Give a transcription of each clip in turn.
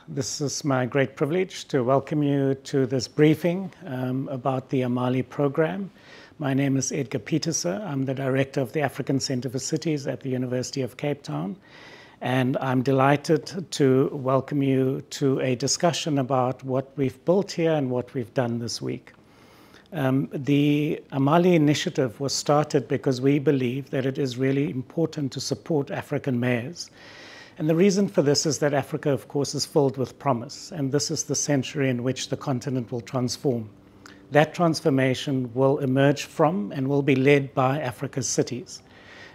This is my great privilege to welcome you to this briefing about the AMALI program. My name is Edgar Pieterse. I'm the Director of the African Centre for Cities at the University of Cape Town. And I'm delighted to welcome you to a discussion about what we've built here and what we've done this week. The AMALI initiative was started because we believe that it is really important to support African mayors. And the reason for this is that Africa, of course, is filled with promise, and this is the century in which the continent will transform. That transformation will emerge from and will be led by Africa's cities.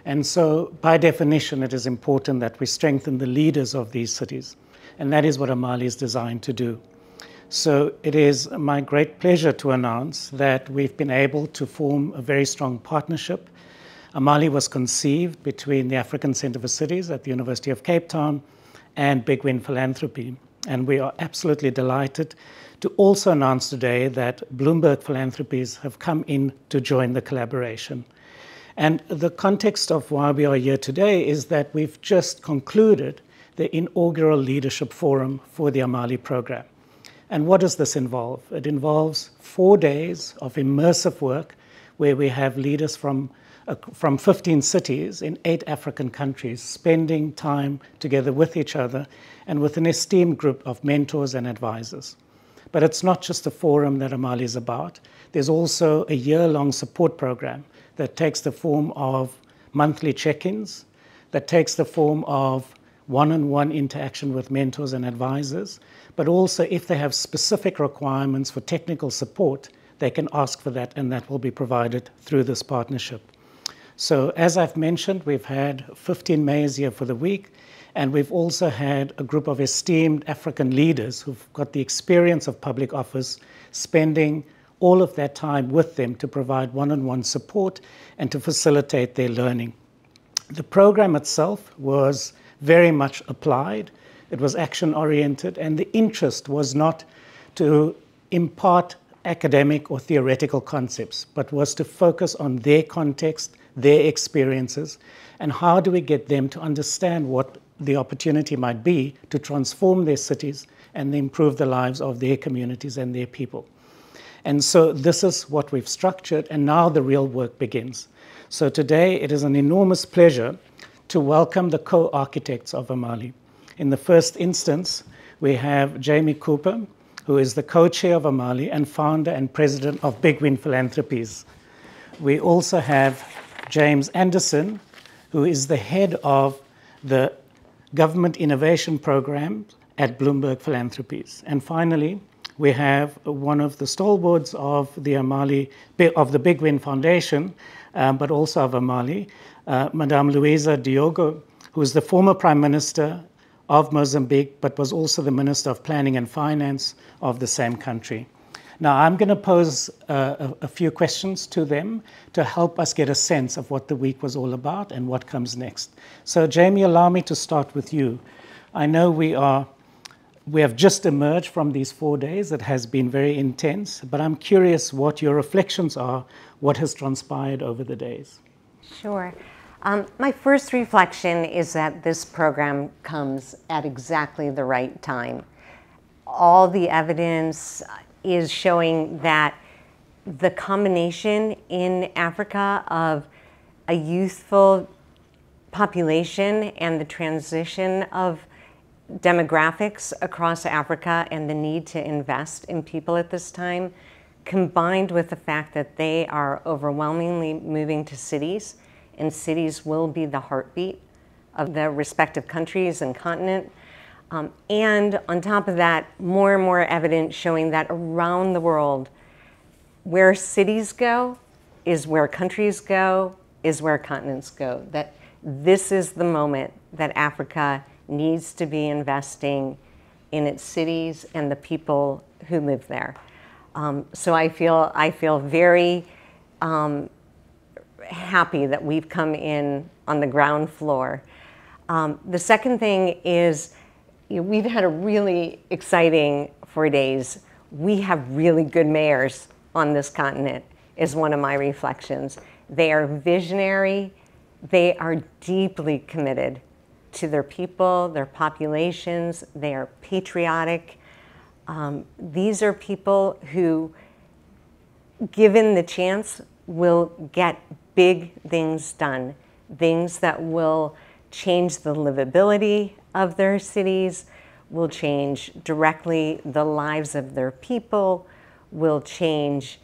And so, by definition, it is important that we strengthen the leaders of these cities, and that is what AMALI is designed to do. So it is my great pleasure to announce that we've been able to form a very strong partnership. AMALI was conceived between the African Centre for Cities at the University of Cape Town and Big Win Philanthropy. And we are absolutely delighted to also announce today that Bloomberg Philanthropies have come in to join the collaboration. And the context of why we are here today is that we've just concluded the inaugural Leadership Forum for the AMALI program. And what does this involve? It involves 4 days of immersive work where we have leaders from 15 cities in 8 African countries spending time together with each other and with an esteemed group of mentors and advisors. But it's not just a forum that AMALI is about. There's also a year-long support program that takes the form of monthly check-ins, that takes the form of one-on-one interaction with mentors and advisors, but also if they have specific requirements for technical support, they can ask for that, and that will be provided through this partnership. So as I've mentioned, we've had 15 mayors here for the week, and we've also had a group of esteemed African leaders who've got the experience of public office, spending all of that time with them to provide one-on-one support and to facilitate their learning. The program itself was very much applied. It was action-oriented, and the interest was not to impart academic or theoretical concepts, but was to focus on their context, their experiences, and how do we get them to understand what the opportunity might be to transform their cities and improve the lives of their communities and their people. And so this is what we've structured, and now the real work begins. So today it is an enormous pleasure to welcome the co-architects of AMALI. In the first instance, we have Jamie Cooper, who is the co-chair of AMALI and founder and president of Big Win Philanthropies. We also have James Anderson, who is the head of the Government Innovation Program at Bloomberg Philanthropies. And finally, we have one of the stalwarts of the AMALI, of the Big Win Foundation, but also of AMALI, Madame Luisa Diogo, who is the former Prime Minister of Mozambique, but was also the Minister of Planning and Finance of the same country. Now, I'm going to pose a few questions to them to help us get a sense of what the week was all about and what comes next. So, Jamie, allow me to start with you. I know we have just emerged from these 4 days. It has been very intense, but I'm curious what your reflections are, what has transpired over the days. Sure. My first reflection is that this program comes at exactly the right time. All the evidence is showing that the combination in Africa of a youthful population and the transition of demographics across Africa and the need to invest in people at this time, combined with the fact that they are overwhelmingly moving to cities, and cities will be the heartbeat of the respective countries and continent. And on top of that, more and more evidence showing that around the world, where cities go is where countries go, is where continents go. That this is the moment that Africa needs to be investing in its cities and the people who live there. So I feel very happy that we've come in on the ground floor. The second thing is, we've had a really exciting 4 days. We have really good mayors on this continent, is one of my reflections. They are visionary. They are deeply committed to their people, their populations. They are patriotic. These are people who, given the chance, will get big things done, things that will change the livability of their cities, will change directly the lives of their people, will change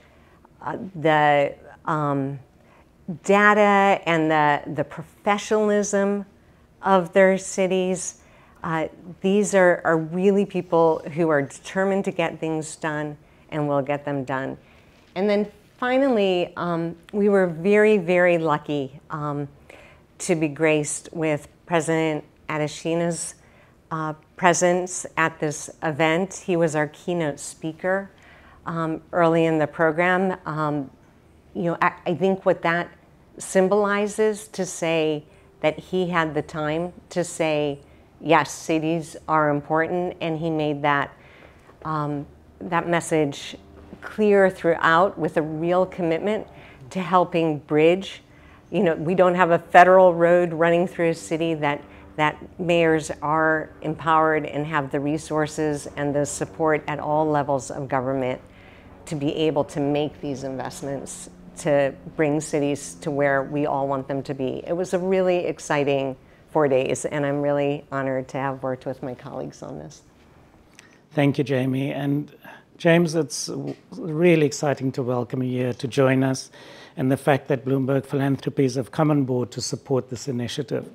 the data and the professionalism of their cities. These are really people who are determined to get things done and will get them done. And then finally, we were very, very lucky to be graced with President Adesina's presence at this event. He was our keynote speaker early in the program. You know, I think what that symbolizes, to say that he had the time to say, yes, cities are important, and he made that that message clear throughout with a real commitment to helping bridge. You know, we don't have a federal road running through a city that mayors are empowered and have the resources and the support at all levels of government to be able to make these investments to bring cities to where we all want them to be. It was a really exciting 4 days, and I'm really honored to have worked with my colleagues on this. Thank you, Jamie. And James, it's really exciting to welcome you here to join us, and the fact that Bloomberg Philanthropies have come on board to support this initiative.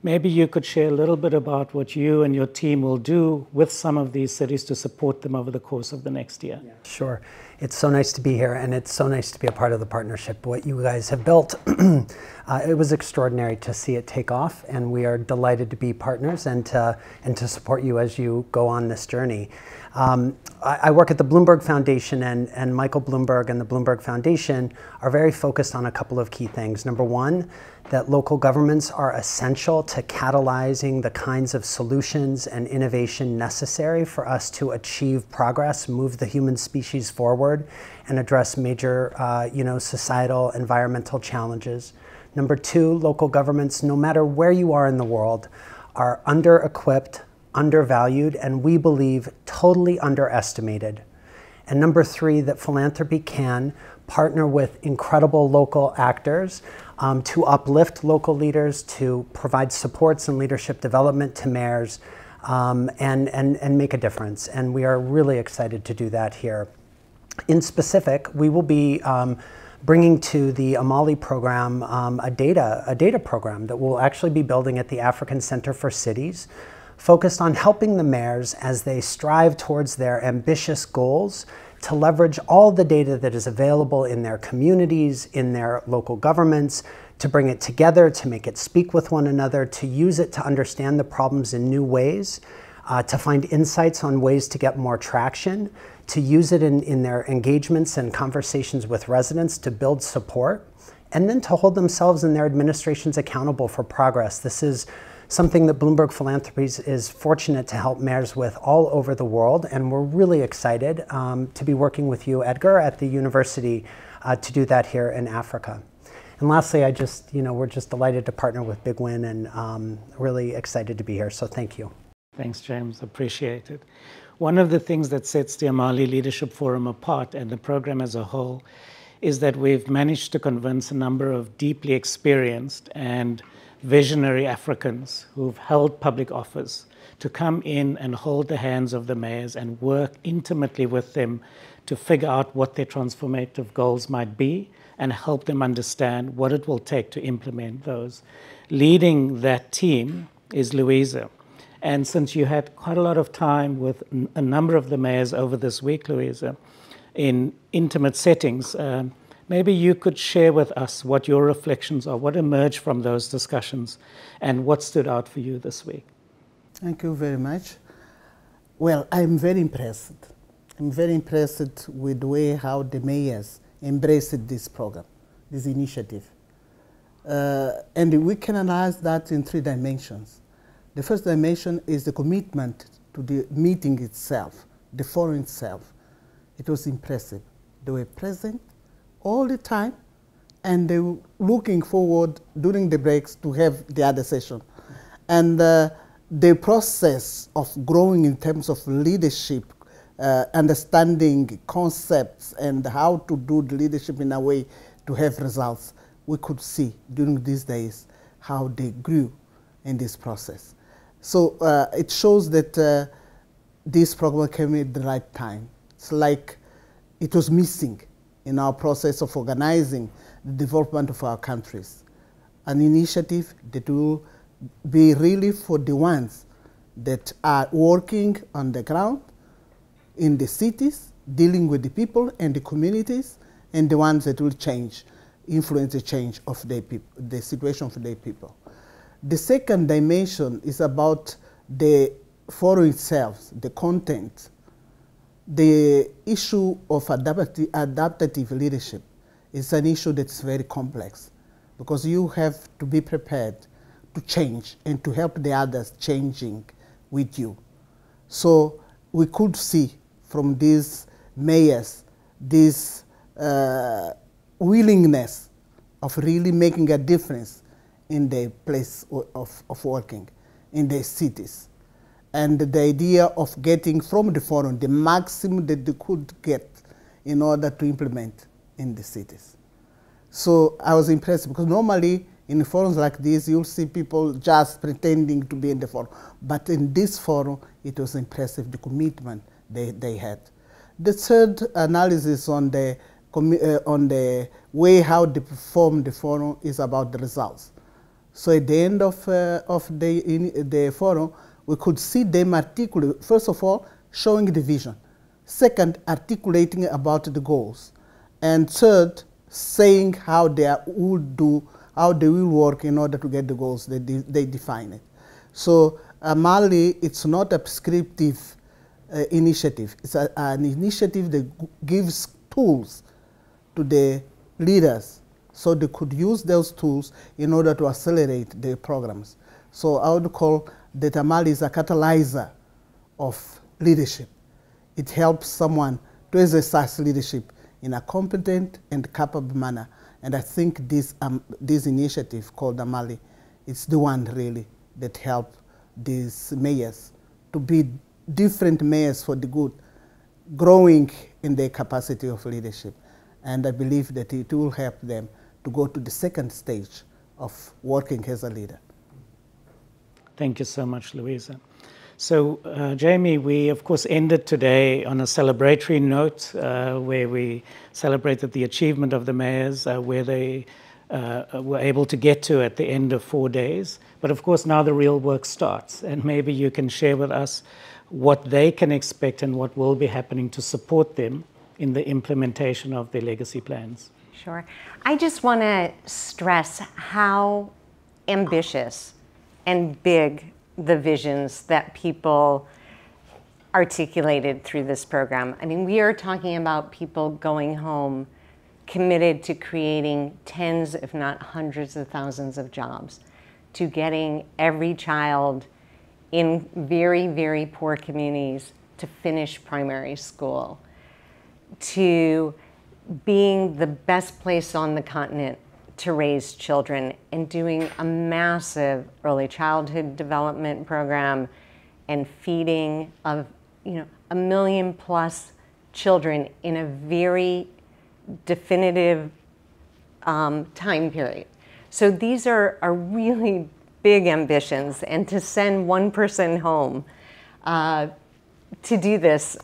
Maybe you could share a little bit about what you and your team will do with some of these cities to support them over the course of the next year. Yeah. Sure. It's so nice to be here, and it's so nice to be a part of the partnership. What you guys have built, it was extraordinary to see it take off, and we are delighted to be partners and to support you as you go on this journey. I work at the Bloomberg Foundation, and Michael Bloomberg and the Bloomberg Foundation are very focused on a couple of key things. Number one, that local governments are essential to catalyzing the kinds of solutions and innovation necessary for us to achieve progress, move the human species forward, and address major societal, environmental challenges. Number two, local governments, no matter where you are in the world, are under-equipped, undervalued, and we believe totally underestimated. And number three, that philanthropy can partner with incredible local actors to uplift local leaders, to provide supports and leadership development to mayors, and make a difference. And we are really excited to do that here. In specific, we will be bringing to the AMALI program a data program that we'll actually be building at the African Center for Cities, focused on helping the mayors as they strive towards their ambitious goals to leverage all the data that is available in their communities, in their local governments, to bring it together, to make it speak with one another, to use it to understand the problems in new ways, to find insights on ways to get more traction, to use it in their engagements and conversations with residents to build support, and then to hold themselves and their administrations accountable for progress. This is something that Bloomberg Philanthropies is fortunate to help mayors with all over the world, and we're really excited to be working with you, Edgar, at the university to do that here in Africa. And lastly, we're just delighted to partner with Big Win, and really excited to be here, so thank you. Thanks, James, appreciate it. One of the things that sets the AMALI Leadership Forum apart, and the program as a whole, is that we've managed to convince a number of deeply experienced and visionary Africans who've held public office to come in and hold the hands of the mayors and work intimately with them to figure out what their transformative goals might be and help them understand what it will take to implement those. Leading that team is Louisa. And since you had quite a lot of time with a number of the mayors over this week, Louisa, in intimate settings, maybe you could share with us what your reflections are, what emerged from those discussions, and what stood out for you this week. Thank you very much. Well, I'm very impressed. I'm very impressed with the way how the mayors embraced this program, this initiative. And we can analyze that in 3 dimensions. The first dimension is the commitment to the meeting itself, the forum itself. It was impressive. They were present all the time, and they were looking forward during the breaks to have the other session. And the process of growing in terms of leadership, understanding concepts and how to do the leadership in a way to have results, we could see during these days how they grew in this process. So it shows that this program came at the right time. It's like it was missing in our process of organizing the development of our countries. An initiative that will be really for the ones that are working on the ground in the cities, dealing with the people and the communities, and the ones that will change, influence the change of the situation for their people. The second dimension is about the forum itself, the content. The issue of adaptive leadership is an issue that's very complex because you have to be prepared to change and to help the others changing with you. So we could see from these mayors this willingness of really making a difference in their place of working, in their cities. And the idea of getting from the forum the maximum that they could get in order to implement in the cities. So I was impressed because normally in forums like this you'll see people just pretending to be in the forum. But in this forum it was impressive, the commitment they had. The third analysis on the way how they perform the forum is about the results. So at the end of the forum, we could see them articulate, first of all, showing the vision. Second, articulating about the goals. And third, saying how they will work in order to get the goals that they define it. So AMALI, it's not a prescriptive initiative. It's an initiative that gives tools to the leaders so they could use those tools in order to accelerate their programs. So I would call that AMALI is a catalyzer of leadership. It helps someone to exercise leadership in a competent and capable manner. And I think this initiative called AMALI, it's the one really that helped these mayors to be different mayors for the good, growing in their capacity of leadership. And I believe that it will help them to go to the second stage of working as a leader. Thank you so much, Louisa. So, Jamie, we of course ended today on a celebratory note where we celebrated the achievement of the mayors, where they were able to get to at the end of 4 days. But of course, now the real work starts, and maybe you can share with us what they can expect and what will be happening to support them in the implementation of their legacy plans. Sure. I just want to stress how ambitious and big the visions that people articulated through this program. I mean, we are talking about people going home committed to creating tens, if not hundreds of thousands of jobs, to getting every child in very, very poor communities to finish primary school, to being the best place on the continent to raise children, and doing a massive early childhood development program and feeding of 1 million+ children in a very definitive time period. So these are really big ambitions, and to send one person home to do this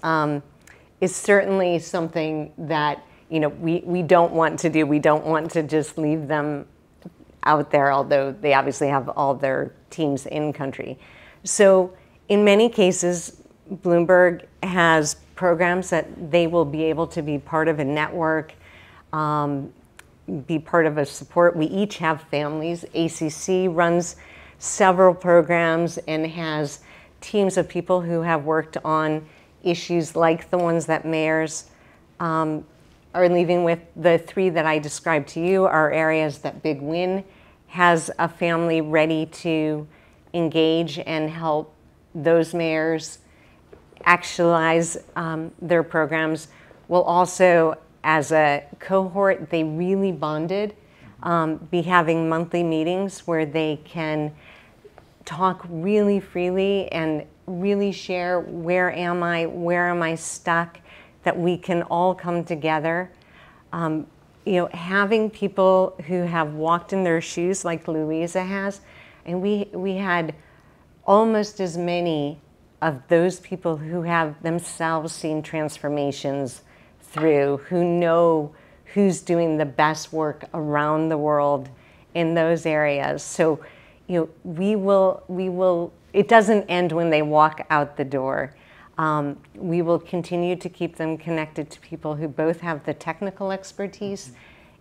is certainly something that we don't want to do. We don't want to just leave them out there, although they obviously have all their teams in country. So in many cases, Bloomberg has programs that they will be able to be part of a network, be part of a support. We each have families. ACC runs several programs and has teams of people who have worked on issues like the ones that mayors are leaving with. The 3 that I described to you are areas that Big Win has a family ready to engage and help those mayors actualize their programs. Will also, as a cohort, they really bonded, be having monthly meetings where they can talk really freely and really share where am I stuck, that we can all come together. You know, having people who have walked in their shoes like Louisa has, and we had almost as many of those people who have themselves seen transformations through, who know who's doing the best work around the world in those areas. So, you know, we will, it doesn't end when they walk out the door. We will continue to keep them connected to people who both have the technical expertise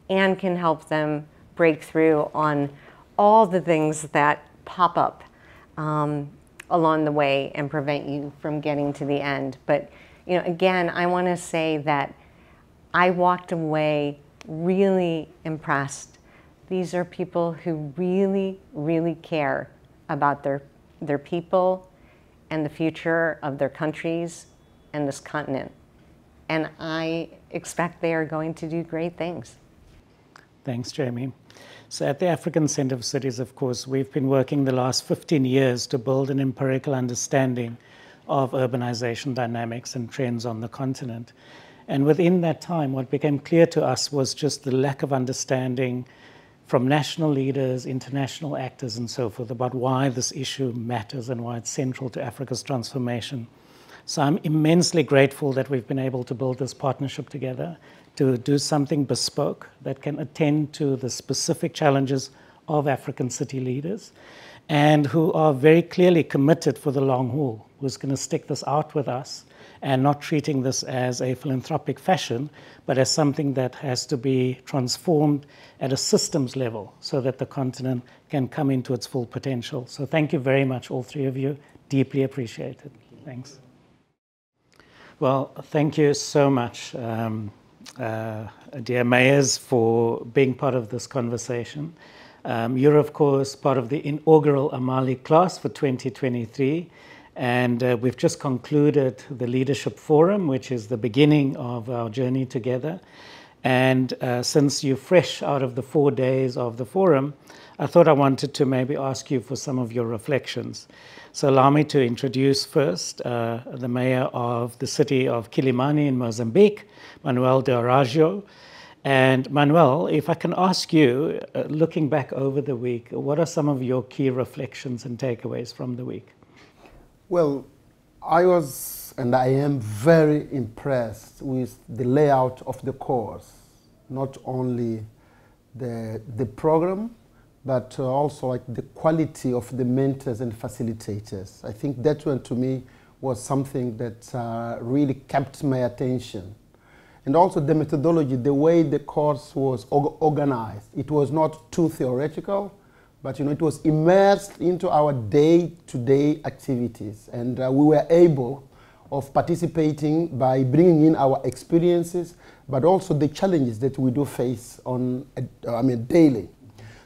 and can help them break through on all the things that pop up along the way and prevent you from getting to the end. But, you know, again, I want to say that I walked away really impressed. These are people who really, really care about their people and the future of their countries and this continent. And I expect they are going to do great things. Thanks, Jamie. So at the African Centre for Cities, of course, we've been working the last 15 years to build an empirical understanding of urbanization dynamics and trends on the continent. And within that time, what became clear to us was just the lack of understanding from national leaders, international actors, and so forth about why this issue matters and why it's central to Africa's transformation. So I'm immensely grateful that we've been able to build this partnership together to do something bespoke that can attend to the specific challenges of African city leaders and who are very clearly committed for the long haul, who's going to stick this out with us and not treating this as a philanthropic fashion, but as something that has to be transformed at a systems level so that the continent can come into its full potential. So thank you very much, all three of you. Deeply appreciated. Thanks. Well, thank you so much, dear mayors, for being part of this conversation. You're, of course, part of the inaugural AMALI class for 2023. And we've just concluded the Leadership Forum, which is the beginning of our journey together. And since you're fresh out of the 4 days of the forum, I thought I wanted to maybe ask you for some of your reflections. So allow me to introduce first the mayor of the city of Quilimane in Mozambique, Manuel de Araújo. And Manuel, if I can ask you, looking back over the week, what are some of your key reflections and takeaways from the week? Well, I was and I am very impressed with the layout of the course, not only the program, but also like the quality of the mentors and facilitators. I think that one to me was something that really kept my attention. And also the methodology, the way the course was organized. It was not too theoretical, but it was immersed into our day-to-day activities. And we were able of participating by bringing in our experiences, but also the challenges that we do face on, daily.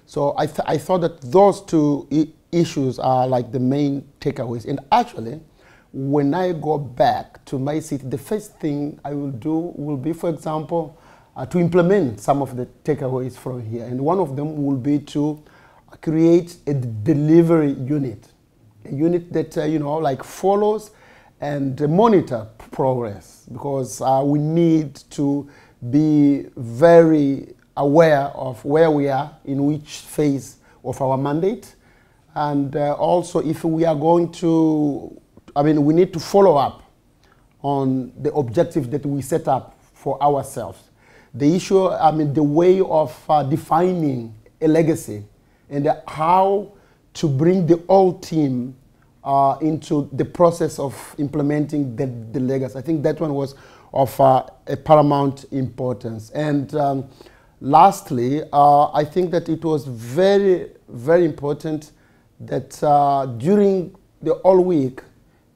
So I thought that those two issues are like the main takeaways. And actually, when I go back to my city, the first thing I will do will be, for example, to implement some of the takeaways from here. And one of them will be to create a delivery unit, a unit that follows and monitor progress, because we need to be very aware of where we are, in which phase of our mandate, and also if we are going to, we need to follow up on the objective that we set up for ourselves. The issue, the way of defining a legacy and how to bring the whole team into the process of implementing the legacy. I think that one was of a paramount importance. And lastly, I think that it was very, very important that during the whole week,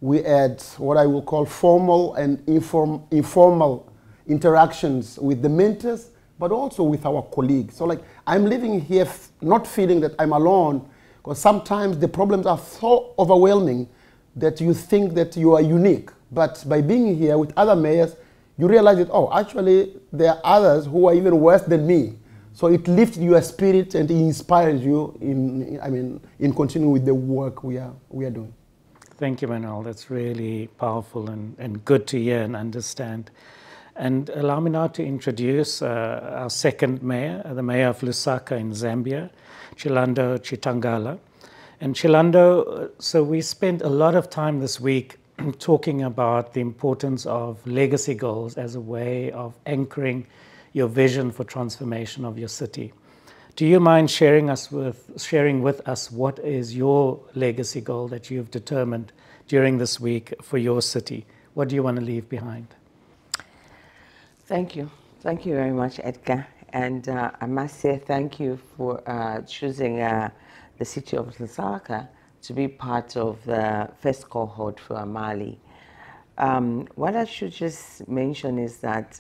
we had what I will call formal and informal interactions with the mentors, but also with our colleagues. So I'm living here not feeling that I'm alone, because sometimes the problems are so overwhelming that you think that you are unique. But by being here with other mayors, you realize that, oh, actually there are others who are even worse than me. So it lifted your spirit and it inspires you in continuing with the work we are doing. Thank you, Manuel. That's really powerful and good to hear and understand. And allow me now to introduce our second mayor, the mayor of Lusaka in Zambia, Chilando Chitangala. And Chilando, so we spent a lot of time this week talking about the importance of legacy goals as a way of anchoring your vision for transformation of your city. Do you mind sharing with us what is your legacy goal that you've determined during this week for your city? What do you want to leave behind? Thank you. Thank you very much, Edgar. And I must say thank you for choosing the city of Lusaka to be part of the first cohort for AMALI. What I should just mention is that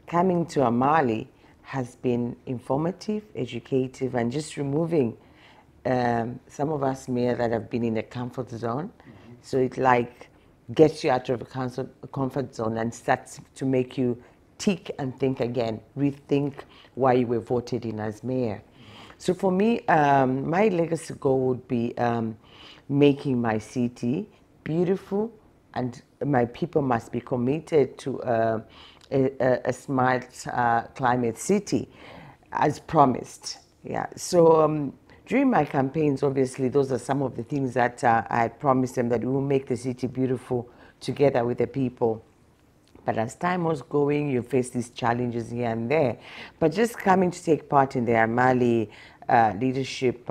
coming to AMALI has been informative, educative, and just removing some of us mayors that have been in a comfort zone. Mm-hmm. So it like gets you out of a comfort zone and starts to make you tick and think again, rethink why you were voted in as mayor. So for me, my legacy goal would be making my city beautiful, and my people must be committed to a smart climate city as promised. Yeah. So during my campaigns, obviously, those are some of the things that I had promised them, that we will make the city beautiful together with the people. But as time was going, you face these challenges here and there. But just coming to take part in the AMALI Leadership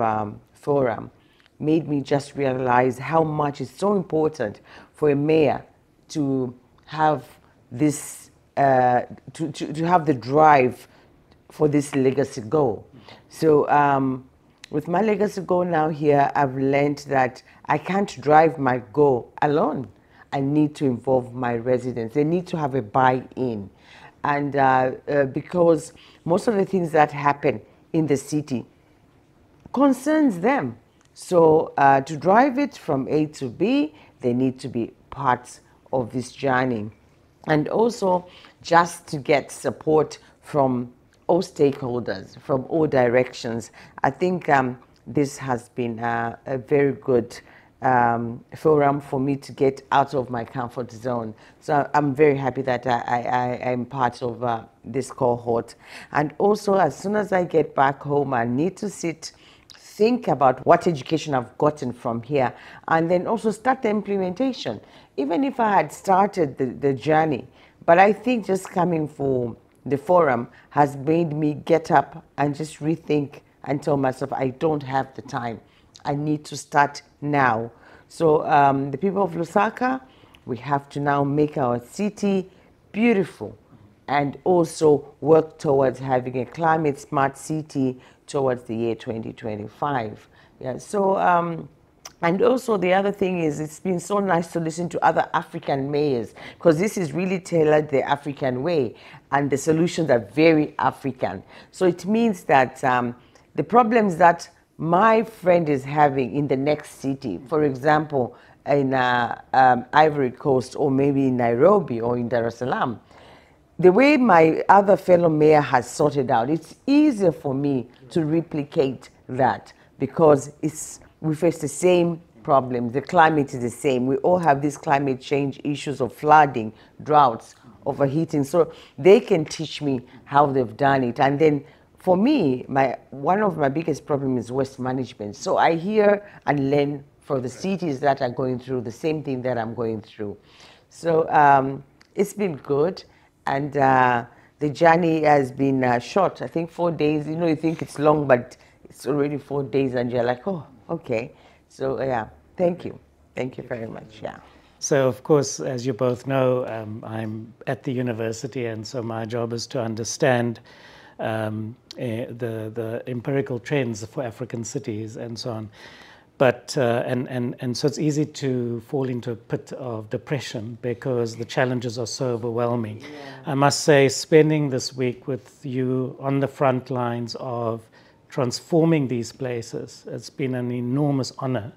Forum made me just realize how much it's so important for a mayor to have this, to have the drive for this legacy goal. So with my legacy goal now here, I've learned that I can't drive my goal alone. I need to involve my residents. They need to have a buy-in. And because most of the things that happen in the city concerns them. So to drive it from A to B, they need to be parts of this journey. And also just to get support from all stakeholders, from all directions. I think this has been a very good forum for me to get out of my comfort zone. So I'm very happy that I'm part of this cohort. And also, as soon as I get back home, I need to think about what education I've gotten from here, and then also start the implementation. Even if I had started the journey, but I think just coming for the forum has made me get up and just rethink and tell myself, I don't have the time. I need to start now. So the people of Lusaka, we have to now make our city beautiful and also work towards having a climate smart city towards the year 2025. Yeah, so, and also the other thing is, it's been so nice to listen to other African mayors, because this is really tailored the African way, and the solutions are very African. So it means that the problems that my friend is having in the next city, for example, in Ivory Coast, or maybe in Nairobi or in Dar es Salaam, the way my other fellow mayor has sorted out, it's easier for me to replicate that, because we face the same problems. The climate is the same. We all have these climate change issues of flooding, droughts, overheating. So they can teach me how they've done it. And then for me, one of my biggest problems is waste management. So I hear and learn from the cities that are going through the same thing that I'm going through. So it's been good. And the journey has been short. I think 4 days. You know, you think it's long, but it's already 4 days, and you're like, oh, okay. So yeah, thank you. Thank you very much. Yeah. So of course, as you both know, I'm at the university, and so my job is to understand the empirical trends for African cities and so on. But and so it's easy to fall into a pit of depression because the challenges are so overwhelming. Yeah. I must say, spending this week with you on the front lines of transforming these places, it's been an enormous honor.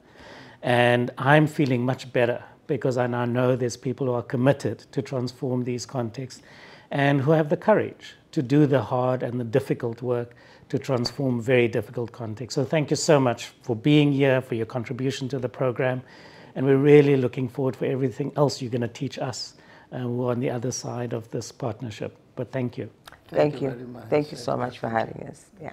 And I'm feeling much better because I now know there's people who are committed to transform these contexts and who have the courage to do the hard and the difficult work to transform very difficult contexts. So thank you so much for being here, for your contribution to the program, and we're really looking forward for everything else you're going to teach us who are on the other side of this partnership. But thank you. Thank you. Very much. Thank you so much for having us. Yeah.